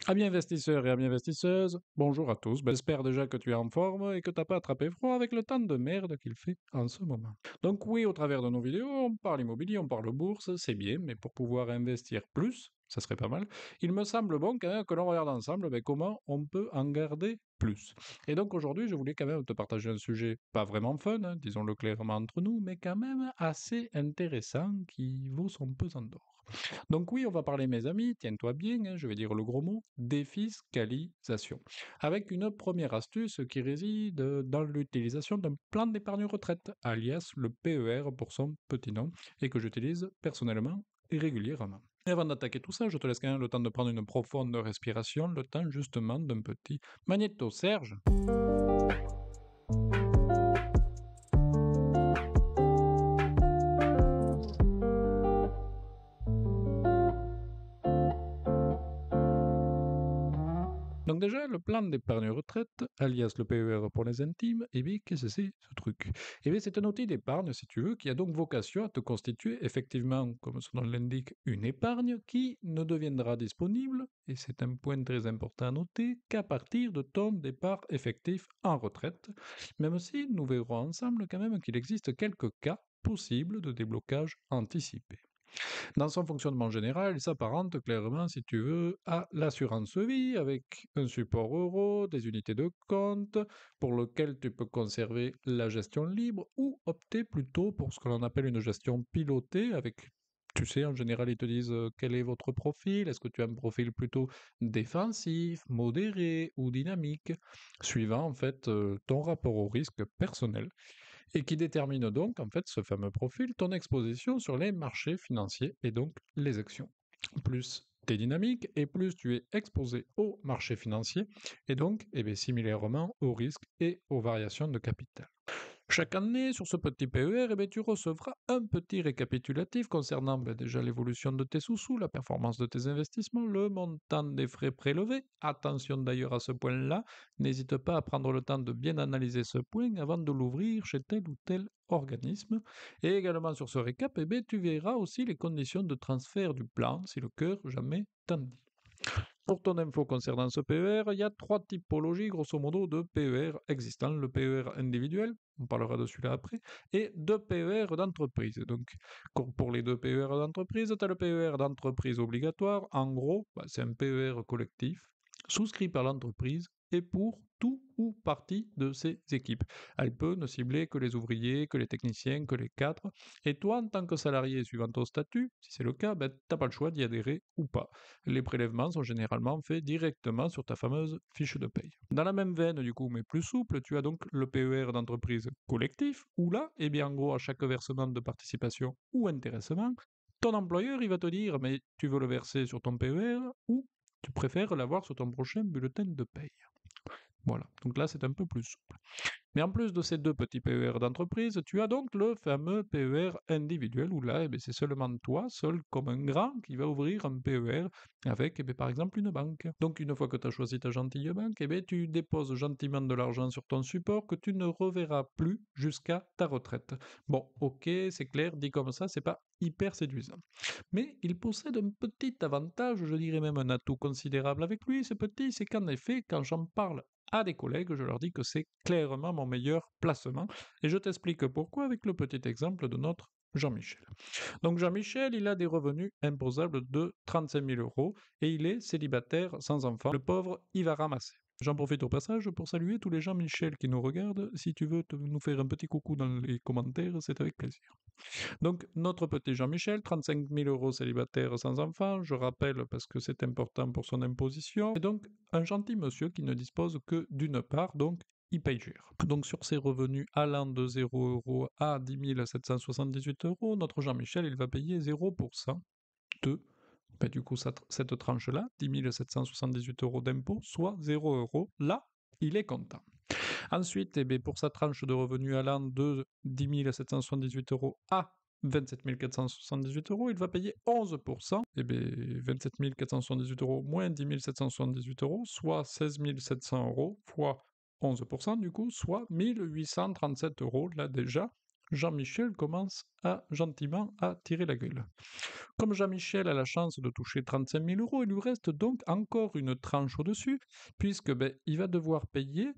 Amis investisseurs et amis investisseuses, bonjour à tous. J'espère déjà que tu es en forme et que t'as pas attrapé froid avec le temps de merde qu'il fait en ce moment. Donc oui, au travers de nos vidéos, on parle immobilier, on parle bourse, c'est bien, mais pour pouvoir investir plus, ça serait pas mal, il me semble bon quand même que l'on regarde ensemble comment on peut en garder plus. Et donc aujourd'hui, je voulais quand même te partager un sujet pas vraiment fun, hein, disons-le clairement entre nous, mais quand même assez intéressant qui vaut son pesant d'or. Donc oui, on va parler, mes amis, tiens-toi bien, hein, je vais dire le gros mot, défiscalisation. Avec une première astuce qui réside dans l'utilisation d'un plan d'épargne retraite, alias le PER pour son petit nom, et que j'utilise personnellement et régulièrement. Et avant d'attaquer tout ça, je te laisse quand même le temps de prendre une profonde respiration, le temps justement d'un petit magnéto. Serge. Donc déjà, le plan d'épargne retraite, alias le PER pour les intimes, eh bien, qu'est-ce que c'est ce truc? Eh bien, c'est un outil d'épargne, si tu veux, qui a donc vocation à te constituer effectivement, comme son nom l'indique, une épargne qui ne deviendra disponible, et c'est un point très important à noter, qu'à partir de ton départ effectif en retraite, même si nous verrons ensemble quand même qu'il existe quelques cas possibles de déblocage anticipé. Dans son fonctionnement général, il s'apparente clairement, si tu veux, à l'assurance vie avec un support euro, des unités de compte pour lequel tu peux conserver la gestion libre ou opter plutôt pour ce que l'on appelle une gestion pilotée avec, tu sais, en général, ils te disent quel est votre profil, est-ce que tu as un profil plutôt défensif, modéré ou dynamique, suivant en fait ton rapport au risque personnel et qui détermine donc, en fait, ce fameux profil, ton exposition sur les marchés financiers et donc les actions. Plus tu es dynamique et plus tu es exposé aux marchés financiers et donc, eh bien, similairement, aux risques et aux variations de capital. Chaque année, sur ce petit PER, eh bien, tu recevras un petit récapitulatif concernant déjà l'évolution de tes sous-sous, la performance de tes investissements, le montant des frais prélevés. Attention d'ailleurs à ce point-là, n'hésite pas à prendre le temps de bien analyser ce point avant de l'ouvrir chez tel ou tel organisme. Et également sur ce récap, eh bien, tu verras aussi les conditions de transfert du plan, si le cœur jamais t'en dit. Pour ton info concernant ce PER, il y a trois typologies grosso modo de PER existants. Le PER individuel, on parlera de celui-là après, et deux PER d'entreprise. Donc pour les deux PER d'entreprise, tu as le PER d'entreprise obligatoire. En gros, c'est un PER collectif souscrit par l'entreprise et pour tout ou partie de ses équipes. Elle peut ne cibler que les ouvriers, que les techniciens, que les cadres. Et toi, en tant que salarié, suivant ton statut, si c'est le cas, tu n'as pas le choix d'y adhérer ou pas. Les prélèvements sont généralement faits directement sur ta fameuse fiche de paye. Dans la même veine, du coup, mais plus souple, tu as donc le PER d'entreprise collectif, où là, eh bien, en gros, à chaque versement de participation ou intéressement, ton employeur, il va te dire, mais tu veux le verser sur ton PER ou tu préfères l'avoir sur ton prochain bulletin de paye. Voilà, donc là, c'est un peu plus souple. Mais en plus de ces deux petits PER d'entreprise, tu as donc le fameux PER individuel où là, c'est seulement toi, seul comme un grand, qui va ouvrir un PER avec, par exemple, une banque. Donc une fois que tu as choisi ta gentille banque, tu déposes gentiment de l'argent sur ton support que tu ne reverras plus jusqu'à ta retraite. Bon, ok, c'est clair, dit comme ça, c'est pas hyper séduisant. Mais il possède un petit avantage, je dirais même un atout considérable avec lui. C'est petit, c'est qu'en effet, quand j'en parle à des collègues, je leur dis que c'est clairement mon meilleur placement. Et je t'explique pourquoi avec le petit exemple de notre Jean-Michel. Donc Jean-Michel, il a des revenus imposables de 35 000 euros et il est célibataire sans enfant. Le pauvre, il va ramasser. J'en profite au passage pour saluer tous les Jean-Michel qui nous regardent. Si tu veux nous faire un petit coucou dans les commentaires, c'est avec plaisir. Donc, notre petit Jean-Michel, 35 000 euros célibataire sans enfant, je rappelle parce que c'est important pour son imposition, et donc un gentil monsieur qui ne dispose que d'une part, donc il paye cher. Donc, sur ses revenus allant de 0 euros à 10 778 euros, notre Jean-Michel, il va payer 0% de du coup, cette tranche-là, 10 778 euros d'impôt, soit 0 euros. Là, il est content. Ensuite, pour sa tranche de revenus allant de 10 778 euros à 27 478 euros, il va payer 11%. 27 478 euros moins 10 778 euros, soit 16 700 euros, fois 11% du coup, soit 1837 euros là déjà Jean-Michel commence gentiment à tirer la gueule. Comme Jean-Michel a la chance de toucher 35 000 euros, il lui reste donc encore une tranche au-dessus, puisque il va devoir payer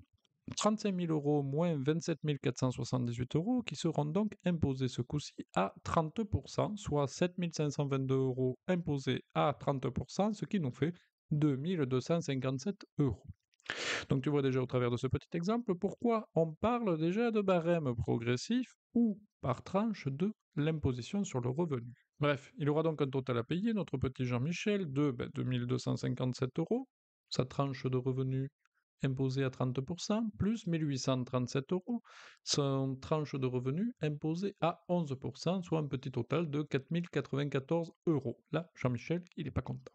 35 000 euros moins 27 478 euros, qui seront donc imposés ce coup-ci à 30%, soit 7 522 euros imposés à 30%, ce qui nous fait 2 257 euros. Donc tu vois déjà au travers de ce petit exemple pourquoi on parle déjà de barème progressif ou par tranche de l'imposition sur le revenu. Bref, il aura donc un total à payer, notre petit Jean-Michel, de 2 257 euros, sa tranche de revenu imposée à 30%, plus 1837 euros, son tranche de revenu imposée à 11%, soit un petit total de 4094 euros. Là, Jean-Michel, il n'est pas content.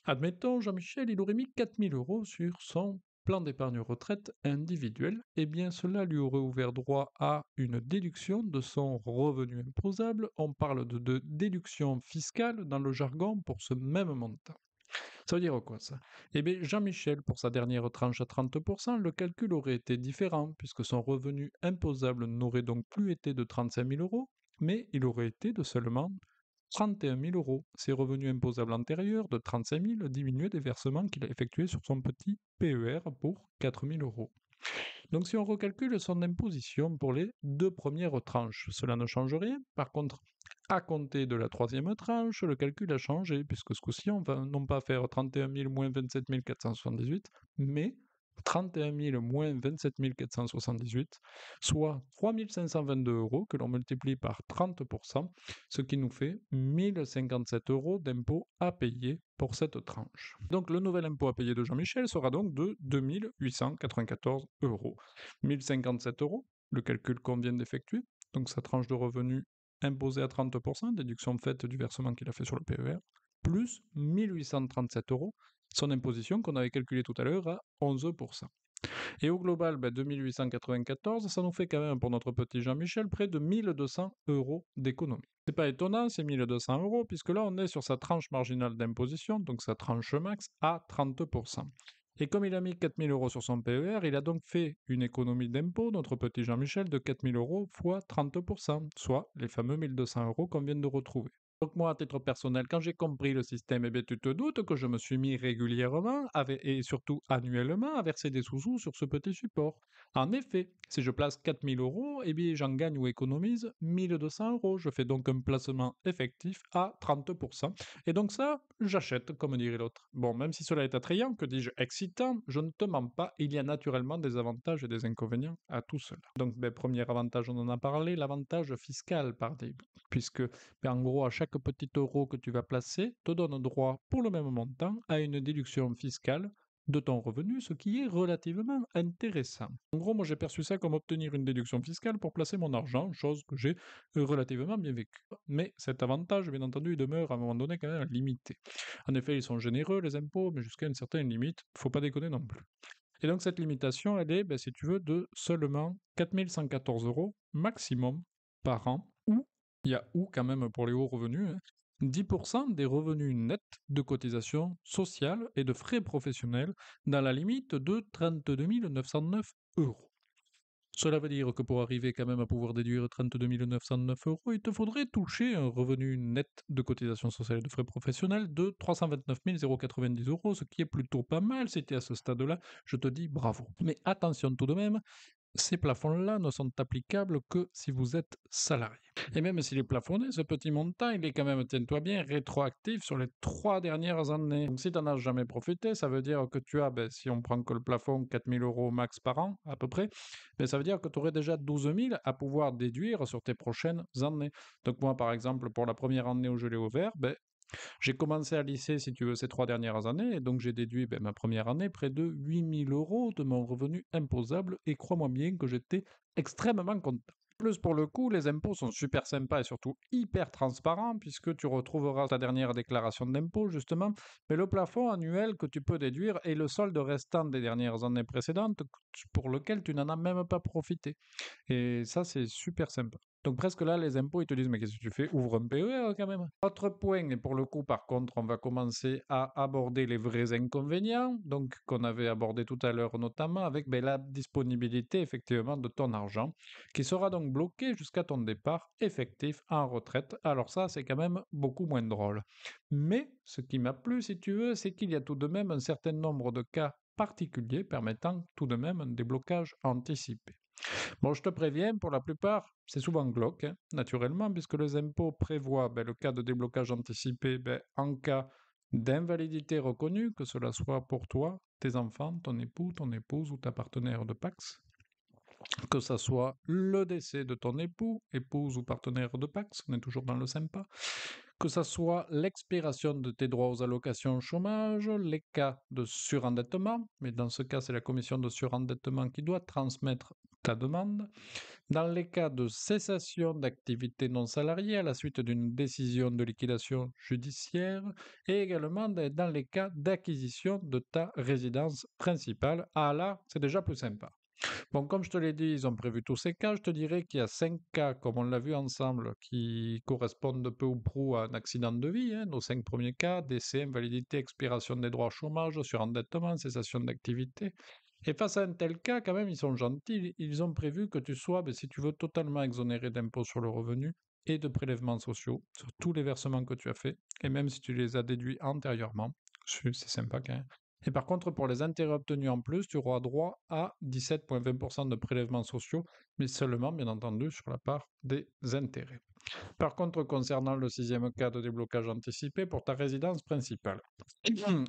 Admettons, Jean-Michel, il aurait mis 4000 euros sur son plan d'épargne retraite individuel, eh bien cela lui aurait ouvert droit à une déduction de son revenu imposable. On parle de déduction fiscale dans le jargon pour ce même montant. Ça veut dire quoi ça? Eh bien Jean-Michel, pour sa dernière tranche à 30%, le calcul aurait été différent puisque son revenu imposable n'aurait donc plus été de 35 000 euros, mais il aurait été de seulement 31 000 euros. Ses revenus imposables antérieurs de 35 000 diminuaient des versements qu'il a effectués sur son petit PER pour 4 000 euros. Donc si on recalcule son imposition pour les deux premières tranches, cela ne change rien. Par contre, à compter de la troisième tranche, le calcul a changé, puisque ce coup-ci, on va non pas faire 31 000 moins 27 478, mais 31 000 moins 27 478, soit 3 522 euros que l'on multiplie par 30%, ce qui nous fait 1057 euros d'impôt à payer pour cette tranche. Donc le nouvel impôt à payer de Jean-Michel sera donc de 2 894 euros. 1057 euros, le calcul qu'on vient d'effectuer, donc sa tranche de revenu imposée à 30%, déduction faite du versement qu'il a fait sur le PER, plus 1837 euros, son imposition qu'on avait calculée tout à l'heure à 11%. Et au global, 2894, ça nous fait quand même pour notre petit Jean-Michel près de 1200 euros d'économie. C'est pas étonnant, c'est 1200 euros, puisque là on est sur sa tranche marginale d'imposition, donc sa tranche max, à 30%. Et comme il a mis 4000 euros sur son PER, il a donc fait une économie d'impôt, notre petit Jean-Michel, de 4000 euros fois 30%, soit les fameux 1200 euros qu'on vient de retrouver. Donc moi, à titre personnel, quand j'ai compris le système, eh bien, tu te doutes que je me suis mis régulièrement et surtout annuellement à verser des sous-sous sur ce petit support. En effet, si je place 4000 euros, eh bien, j'en gagne ou économise 1200 euros. Je fais donc un placement effectif à 30%. Et donc ça, j'achète, comme dirait l'autre. Bon, même si cela est attrayant, que dis-je, excitant, je ne te mens pas, il y a naturellement des avantages et des inconvénients à tout cela. Donc, premier avantage, on en a parlé, l'avantage fiscal, puisque en gros, à chaque petit euro que tu vas placer, te donne droit pour le même montant à une déduction fiscale de ton revenu, ce qui est relativement intéressant. En gros, moi j'ai perçu ça comme obtenir une déduction fiscale pour placer mon argent, chose que j'ai relativement bien vécue. Mais cet avantage, bien entendu, il demeure à un moment donné quand même limité. En effet, ils sont généreux, les impôts, mais jusqu'à une certaine limite, faut pas déconner non plus. Et donc cette limitation, elle est, si tu veux, de seulement 4114 euros maximum par an, ou, il y a ou quand même pour les hauts revenus, 10% des revenus nets de cotisations sociales et de frais professionnels dans la limite de 32 909 euros. Cela veut dire que pour arriver quand même à pouvoir déduire 32 909 euros, il te faudrait toucher un revenu net de cotisation sociale et de frais professionnels de 329 090 euros, ce qui est plutôt pas mal. Si tu es à ce stade-là, je te dis bravo. Mais attention tout de même, ces plafonds-là ne sont applicables que si vous êtes salarié. Et même s'il est plafonné, ce petit montant, il est quand même, tiens-toi bien, rétroactif sur les 3 dernières années. Donc si tu n'en as jamais profité, ça veut dire que tu as, si on prend que le plafond, 4000 euros max par an, à peu près, ça veut dire que tu aurais déjà 12 000 à pouvoir déduire sur tes prochaines années. Donc moi, par exemple, pour la première année où je l'ai ouvert, j'ai commencé à lisser, si tu veux, ces 3 dernières années, et donc j'ai déduit ma première année près de 8 000 euros de mon revenu imposable, et crois-moi bien que j'étais extrêmement content. Plus pour le coup, les impôts sont super sympas et surtout hyper transparents, puisque tu retrouveras ta dernière déclaration d'impôt, justement, mais le plafond annuel que tu peux déduire est le solde restant des dernières années précédentes, pour lequel tu n'en as même pas profité. Et ça, c'est super sympa. Donc presque là, les impôts, ils te disent, mais qu'est-ce que tu fais? Ouvre un PER quand même. Autre point, et pour le coup, par contre, on va commencer à aborder les vrais inconvénients, donc qu'on avait abordé tout à l'heure notamment avec la disponibilité effectivement de ton argent, qui sera donc bloqué jusqu'à ton départ effectif en retraite. Alors ça, c'est quand même beaucoup moins drôle. Mais ce qui m'a plu, si tu veux, c'est qu'il y a tout de même un certain nombre de cas particuliers permettant tout de même un déblocage anticipé. Bon, je te préviens, pour la plupart, c'est souvent glauque, hein, naturellement, puisque les impôts prévoient le cas de déblocage anticipé en cas d'invalidité reconnue, que cela soit pour toi, tes enfants, ton époux, ton épouse ou ta partenaire de Pax, que ce soit le décès de ton époux, épouse ou partenaire de Pax, on est toujours dans le sympa, que ce soit l'expiration de tes droits aux allocations chômage, les cas de surendettement, mais dans ce cas, c'est la commission de surendettement qui doit transmettre ta demande, dans les cas de cessation d'activité non salariée à la suite d'une décision de liquidation judiciaire et également dans les cas d'acquisition de ta résidence principale. Ah là, c'est déjà plus sympa. Bon, comme je te l'ai dit, ils ont prévu tous ces cas. Je te dirais qu'il y a 5 cas, comme on l'a vu ensemble, qui correspondent peu ou prou à un accident de vie. Nos 5 premiers cas: décès, invalidité, expiration des droits au chômage, surendettement, cessation d'activité. Et face à un tel cas, quand même, ils sont gentils. Ils ont prévu que tu sois, si tu veux, totalement exonéré d'impôt sur le revenu et de prélèvements sociaux sur tous les versements que tu as faits, et même si tu les as déduits antérieurement. C'est sympa quand même. Et par contre, pour les intérêts obtenus en plus, tu auras droit à 17,20% de prélèvements sociaux, mais seulement, bien entendu, sur la part des intérêts. Par contre, concernant le 6e cas de déblocage anticipé pour ta résidence principale.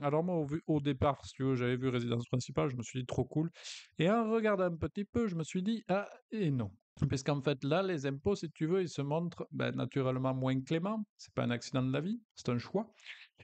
Alors moi, au départ, si tu veux, j'avais vu résidence principale, je me suis dit trop cool. Et en regardant un petit peu, je me suis dit, ah et non. Puisqu'en fait, là, les impôts, si tu veux, ils se montrent naturellement moins cléments. C'est pas un accident de la vie, c'est un choix.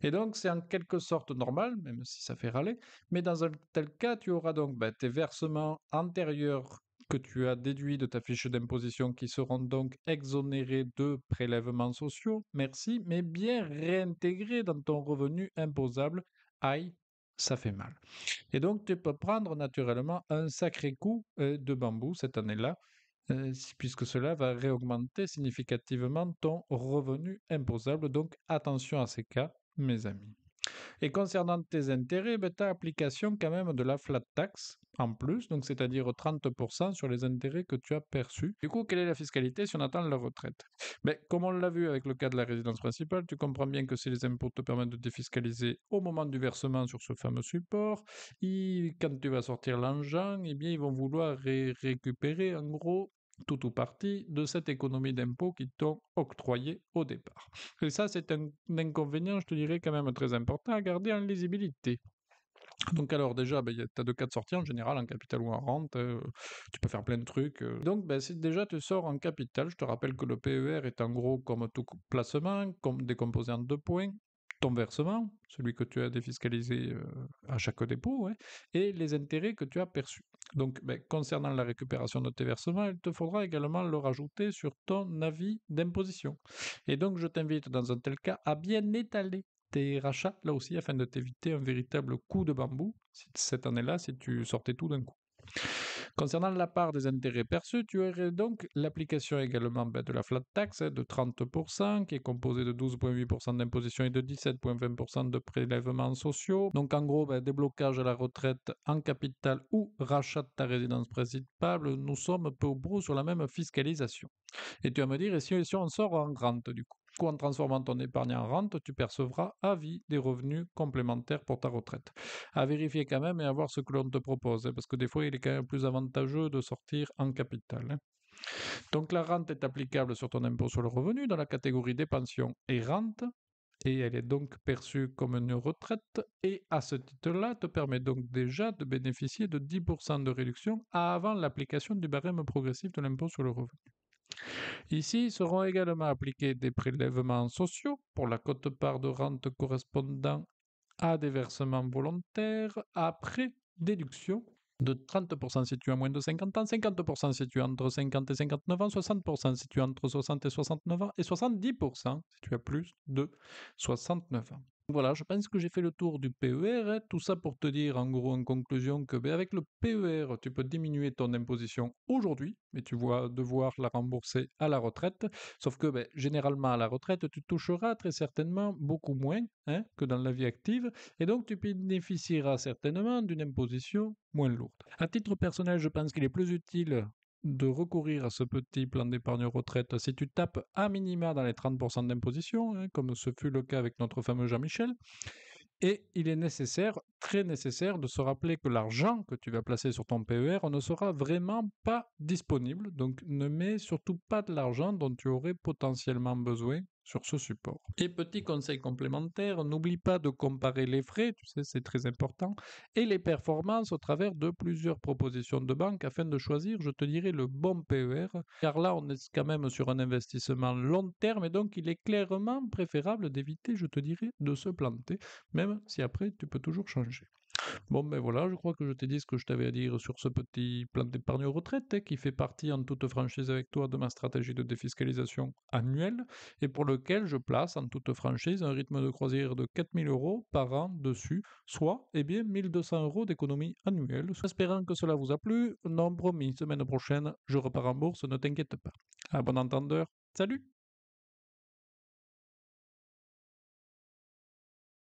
Et donc, c'est en quelque sorte normal, même si ça fait râler. Mais dans un tel cas, tu auras donc tes versements antérieurs que tu as déduits de ta fiche d'imposition qui seront donc exonérés de prélèvements sociaux, merci, mais bien réintégrés dans ton revenu imposable. Aïe, ça fait mal. Et donc, tu peux prendre naturellement un sacré coup de bambou cette année-là, puisque cela va réaugmenter significativement ton revenu imposable. Donc, attention à ces cas, mes amis. Et concernant tes intérêts, tu as application quand même de la flat tax en plus, donc c'est-à-dire 30% sur les intérêts que tu as perçus. Du coup, quelle est la fiscalité si on attend la retraite? Comme on l'a vu avec le cas de la résidence principale, tu comprends bien que si les impôts te permettent de défiscaliser au moment du versement sur ce fameux support, quand tu vas sortir l'engin, ils vont vouloir récupérer en gros tout ou partie de cette économie d'impôts qu'ils t'ont octroyée au départ. Et ça, c'est un inconvénient, je te dirais, quand même très important à garder en lisibilité. Donc alors déjà, tu as 2 cas de sortie en général, en capital ou en rente, tu peux faire plein de trucs. Donc si déjà tu sors en capital, je te rappelle que le PER est en gros comme tout placement, comme décomposé en 2 points: ton versement, celui que tu as défiscalisé à chaque dépôt, ouais, et les intérêts que tu as perçus. Donc concernant la récupération de tes versements, il te faudra également le rajouter sur ton avis d'imposition. Et donc je t'invite dans un tel cas à bien étaler tes rachats là aussi afin de t'éviter un véritable coup de bambou cette année-là si tu sortais tout d'un coup. Concernant la part des intérêts perçus, tu aurais donc l'application également de la flat tax de 30% qui est composée de 12,8% d'imposition et de 17,20% de prélèvements sociaux. Donc en gros, déblocage à la retraite en capital ou rachat de ta résidence principale, nous sommes peu ou prou sur la même fiscalisation. Et tu vas me dire, et si on sort en rente du coup? En transformant ton épargne en rente, tu percevras à vie des revenus complémentaires pour ta retraite. À vérifier quand même et à voir ce que l'on te propose, parce que des fois, il est quand même plus avantageux de sortir en capital. Donc la rente est applicable sur ton impôt sur le revenu dans la catégorie des pensions et rentes, et elle est donc perçue comme une retraite, et à ce titre-là, te permet donc déjà de bénéficier de 10% de réduction avant l'application du barème progressif de l'impôt sur le revenu. Ici seront également appliqués des prélèvements sociaux pour la quote-part de rente correspondant à des versements volontaires après déduction de 30% si tu as moins de 50 ans, 50% si tu as entre 50 et 59 ans, 60% si tu as entre 60 et 69 ans, et 70% si tu as plus de 69 ans. Voilà, je pense que j'ai fait le tour du PER, hein. Tout ça pour te dire, en gros, en conclusion, que avec le PER, tu peux diminuer ton imposition aujourd'hui, mais tu vas devoir la rembourser à la retraite. Sauf que généralement, à la retraite, tu toucheras très certainement beaucoup moins, hein, que dans la vie active, et donc tu bénéficieras certainement d'une imposition moins lourde. À titre personnel, je pense qu'il est plus utile de recourir à ce petit plan d'épargne retraite si tu tapes à minima dans les 30% d'imposition, hein, comme ce fut le cas avec notre fameux Jean-Michel. Et il est nécessaire, très nécessaire, de se rappeler que l'argent que tu vas placer sur ton PER ne sera vraiment pas disponible. Donc ne mets surtout pas de l'argent dont tu aurais potentiellement besoin sur ce support. Et petit conseil complémentaire, n'oublie pas de comparer les frais, tu sais, c'est très important, et les performances au travers de plusieurs propositions de banque afin de choisir, je te dirais, le bon PER, car là, on est quand même sur un investissement long terme et donc il est clairement préférable d'éviter, je te dirais, de se planter, même si après, tu peux toujours changer. Bon, ben voilà, je crois que je t'ai dit ce que je t'avais à dire sur ce petit plan d'épargne retraite, hein, qui fait partie en toute franchise avec toi de ma stratégie de défiscalisation annuelle et pour lequel je place en toute franchise un rythme de croisière de 4 000 € par an dessus, soit bien 1 200 € d'économie annuelle. Espérant que cela vous a plu, non promis, semaine prochaine, je repars en bourse, ne t'inquiète pas. À bon entendeur, salut!